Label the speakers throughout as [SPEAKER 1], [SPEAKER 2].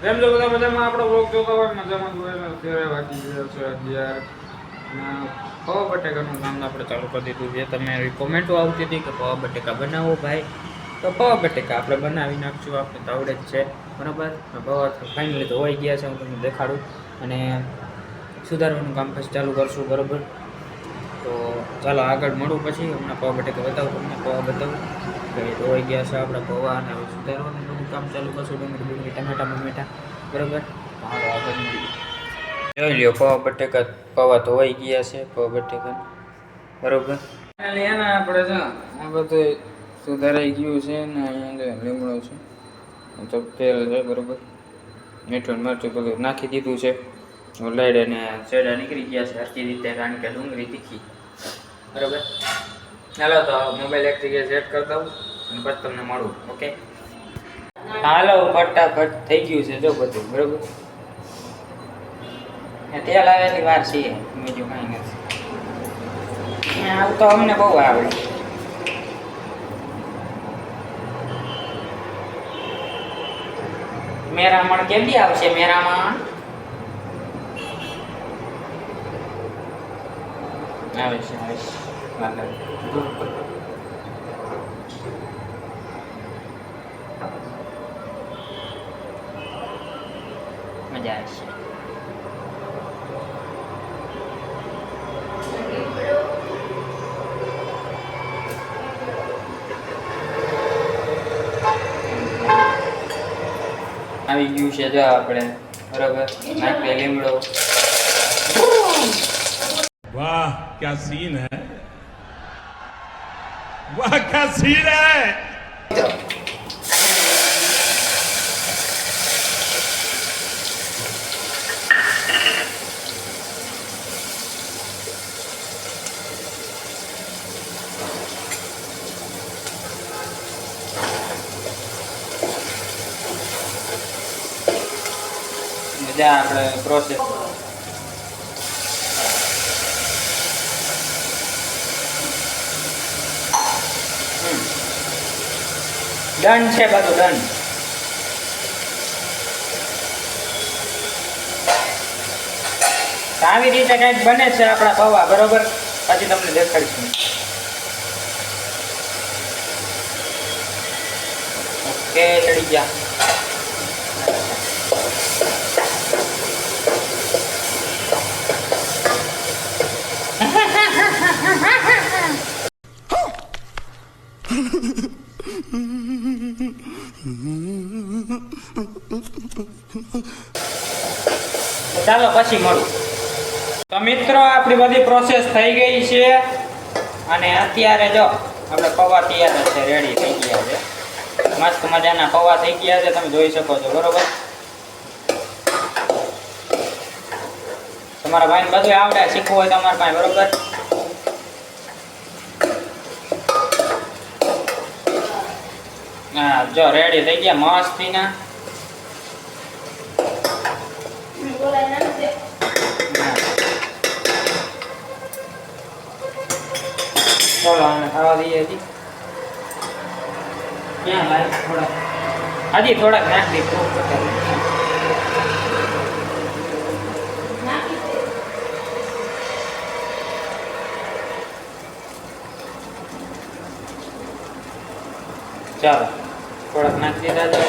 [SPEAKER 1] કેમ છો બધા મજામાં? આપણો બ્લોગ જોતા હોય મજામાં જ હોય. અત્યારે વાગી ગયા છે 11 અને પૌવા બટેકાનું કામ આપણે ચાલુ કરી દીધું છે. તમે કોમેન્ટો આવતી હતી કે પૌવા બટેકા બનાવો ભાઈ, તો પૌવા બટેકા આપણે બનાવી નાખશું. આપણે તો આવડે જ છે બરાબર. પૌવા ફાઇનલી તો હોઈ ગયા છે, હું તમને દેખાડું અને સુધારવાનું કામ પછી ચાલુ કરશું બરાબર. તો ચાલો આગળ મળું પછી. હમણાં પૌવા બટેકા બતાવું તમને, પૌવા બતાવું કે ધોવાઈ ગયા છે આપણા પૌવા અને હવે સુધારવાનું બધું કામ ચાલુ કરશું. ડુંગળી ટમેટા બમેટા બરાબર. હાલો આગળ મળીએ. જોઈ લ્યો પૌવા ધોવાઈ ગયા છે પૌવા બટેકા બરાબર. એના આપણે છે આ બધું સુધારાઈ ગયું છે ને અહીંયા લીમડો છે તો તેલ છે બરાબર. મીઠું મરચું બધું નાખી દીધું છે. લાઈડ અને શેડા નીકળી ગયા છે હરકી રીતે, કારણ કે ડુંગળી તીખી બરાબર. ચાલો તો મોબાઈલ એક જગ્યાએ સેટ કરી દઉં અને પછી તમને મળું. ઓકે હાલો ફટાફટ થઈ ગયું છે જો બધું બરાબર. તેલ આવેલી વાર છે, બીજું કાંઈ નથી. આવું તો અમને બહુ આવડે. મેરામણ કેમ આવશે? મેરામણ આવે છે મજા આવશે. આવી ગયું છે જો આપણે બરાબર. નાખીએ લીમડો.
[SPEAKER 2] वाह क्या सीन है, वाह क्या सीन है।
[SPEAKER 1] મજા આપણે પ્રોસેસ ડન છે બધું ડન. આવી રીતે કંઈક બને છે આપણા પૌવા બરોબર. પછી તમને દેખાડીશું. ઓકે ચડી ગયા. ચાલો પછી મળું. તો મિત્રો આપણી બધી પ્રોસેસ થઈ ગઈ છે અને અત્યારે જો આપણે પૌવા તૈયાર છે, રેડી થઈ ગયા છે. મસ્ત મજાના પૌવા થઈ ગયા છે, તમે જોઈ શકો છો બરોબર. તમારા ભાઈને બધું આવડે, શીખવું હોય તમારા પાસે બરોબર. હા જો રેડી થઈ ગયા મસ્તીના. ચલો આને ખાવા દઈએ. હજી ક્યાં લાય થોડા, હજી થોડાક નાખી દે. ચાલો થોડાક નાખી દીધા છે.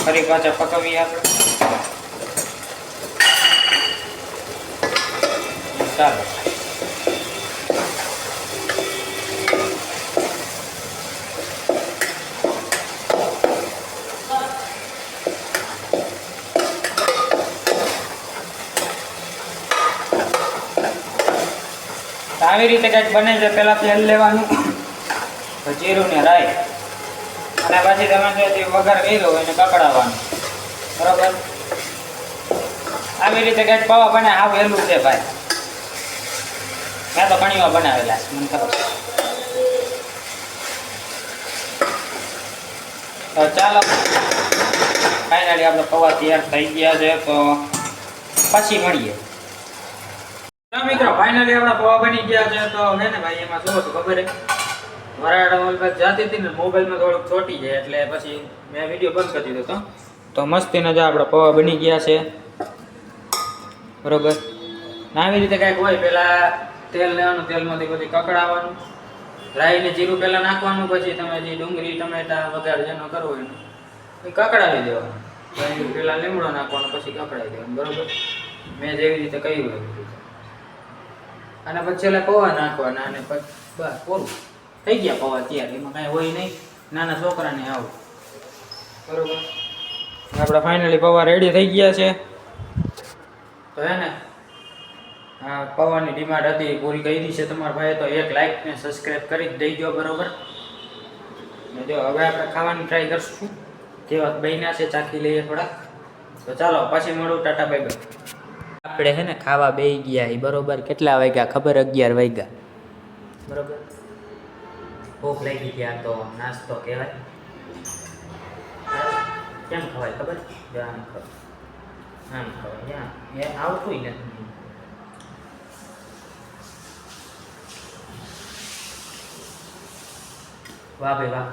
[SPEAKER 1] ફરી પાછા પકવીએ આપણે. ચાલો આવી રીતે કંઈક બને છે. પેલા તેલ લેવાનું, જીરું ને રાઈ, અને પછી તમે જે વઘાર કર્યો હોય એને કકડાવવાનું બરોબર. આવી રીતે કંઈક પૌવા બને. આ વહેલું છે ભાઈ, મેં તો ઘણી વાર બનાવેલા છે, મને ખબર. તો ચાલો ફાઇનલી આપણે પૌવા તૈયાર થઈ ગયા છે, તો પછી મળીએ. મિત્રો ફાઇનલી આપણા પૌવા બની ગયા છે. તો હે ને ભાઈ એમાં જોવો તો ખબર હે વરાળ વખત જાતી હતી ને મોબાઈલમાં થોડુંક ચોટી જાય એટલે પછી મેં વિડીયો બંધ કરી દીધો હતો. તો મસ્તીના જ આપણા પૌવા બની ગયા છે બરોબર. આવી રીતે કાંઈક હોય, પહેલાં તેલ લેવાનું, તેલમાંથી પછી કકડાવવાનું, રાઈ ને જીરું પહેલાં નાખવાનું, પછી તમે જે ડુંગળી ટમેટા વઘાર જેનો કરવો હોય એ કકડાવી દેવાનું, પછી પહેલાં લીમડો નાખવાનો, પછી કકડાવી દેવાનું બરોબર. મેં જેવી રીતે કહ્યું એવી રીતે. અને પછી છેલ્લે પૌવા નાખવાના અને પછી બસ પૂરું થઈ ગયા પૌવા તૈયાર. એમાં કાંઈ હોય નહીં, નાના છોકરાને આવું બરોબર. આપણા ફાઇનલી પૌવા રેડી થઈ ગયા છે. તો હે ને આ પૌવાની ડિમાન્ડ હતી પૂરી કરી છે તમારા ભાઈએ, તો એક લાઈક ને સબસ્ક્રાઈબ કરી જ દેજો બરોબર. ને જો હવે આપણે ખાવાની ટ્રાય કરશું, કેવા બન્યા છે ચાખી લઈએ થોડા. તો ચાલો પછી મળું, ટાટા બાય બાય. આપણે હે ને ખાવા બેસી ગયા એ બરોબર. કેટલા વાગ્યા ખબર? 11 વાગ્યા બરોબર. ભૂખ લાગી ગયા તો નાસ્તો કહેવાય. કેમ ખવાય ખબર? આમ ખવાય, આમ ખવાય. એ આવતું નથી. વાહ ભાઈ વાહ.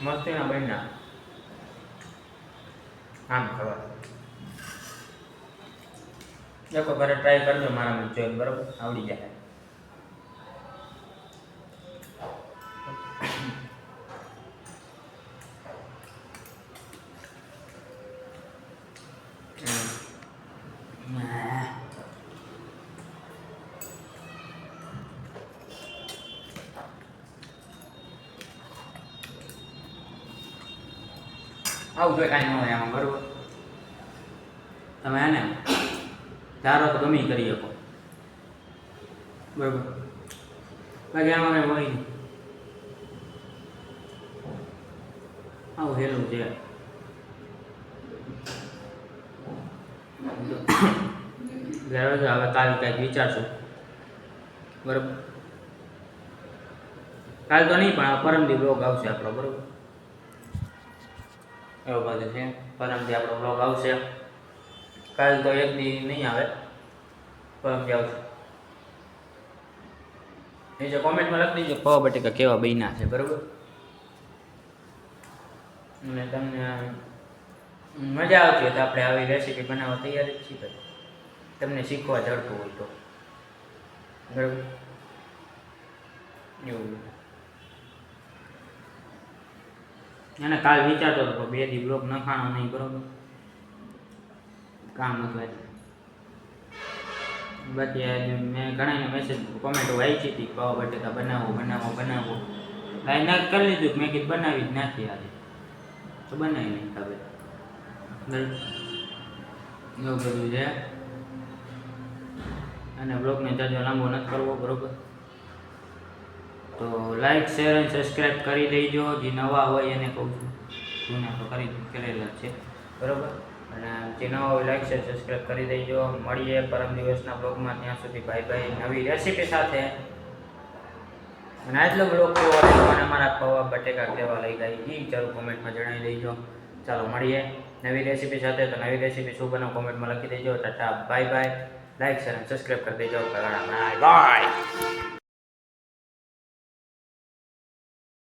[SPEAKER 1] મસ્તીના બન્યા. આમ ખવાય. દેખો ઘરે ટ્રાય કરજો, મારામાં જોઈને બરોબર આવડી જાય. આવું જોઈએ કાંઈ ન હોય આમાં બરોબર. તમે એને ધારો તો ગમે કરી શકો બરોબર. બાકી આમાં કંઈ હોય નહીં. આવું હેલું છે. હવે કાલ કંઈક વિચારશું બરોબર. કાલ તો નહીં પણ પરમદી બ્લોગ આવશે આપણો બરોબર. એવું બધું છે. પરમથી આપણો બ્લોગ આવશે. કાલ તો એક દી નહીં આવે, પરમથી આવશે. નીચે કોમેન્ટમાં લખી દેજો પૌવા બટેકા કેવા બન્યા છે બરોબર. અને તમને મજા આવતી હોય તો આપણે આવી રેસીપી બનાવવા તૈયાર જ છીએ. તમને શીખવા જડતું હોય તો બરાબર. એવું અને કાલ વિચારતો હતો 2 દી બ્લોગ નખાણો નહીં બરોબર, કામ હતું એટલે. બાકી આજે મેં ઘણાને મેસેજ કોમેન્ટો વાંચી હતી પૌવા બટેકા બનાવો બનાવો બનાવો. કાંઈ ના કરી લીધું, મેં કીધું બનાવી જ નાખી આજે, તો બનાવી નહીં ખબર બરાબર. એવું બધું છે. અને બ્લોગને જાજો લાંબો નથી કરવો બરોબર. તો લાઈક શેર અને સબસ્ક્રાઈબ કરી દેજો. જે નવા હોય એને કહું છું, જૂના તો કરેલા છે બરોબર. અને જે નવા હોય લાઈક શેર સબસ્ક્રાઈબ કરી દેજો. મળીએ પરમ દિવસના બ્લોગમાં. ત્યાં સુધી બાય બાય, નવી રેસીપી સાથે. અને આટલો બ્લોગ કેવો લાગ્યો અને મારા પૌવા બટેકા કેવા લઈ ગયા એ જરૂર કોમેન્ટમાં જણાવી દેજો. ચાલો મળીએ નવી રેસીપી સાથે. તો નવી રેસીપી શું બનાવો કોમેન્ટમાં લખી દેજો. Tata bye bye. Like share અને સબસ્ક્રાઈબ કરી દેજો. Bye bye.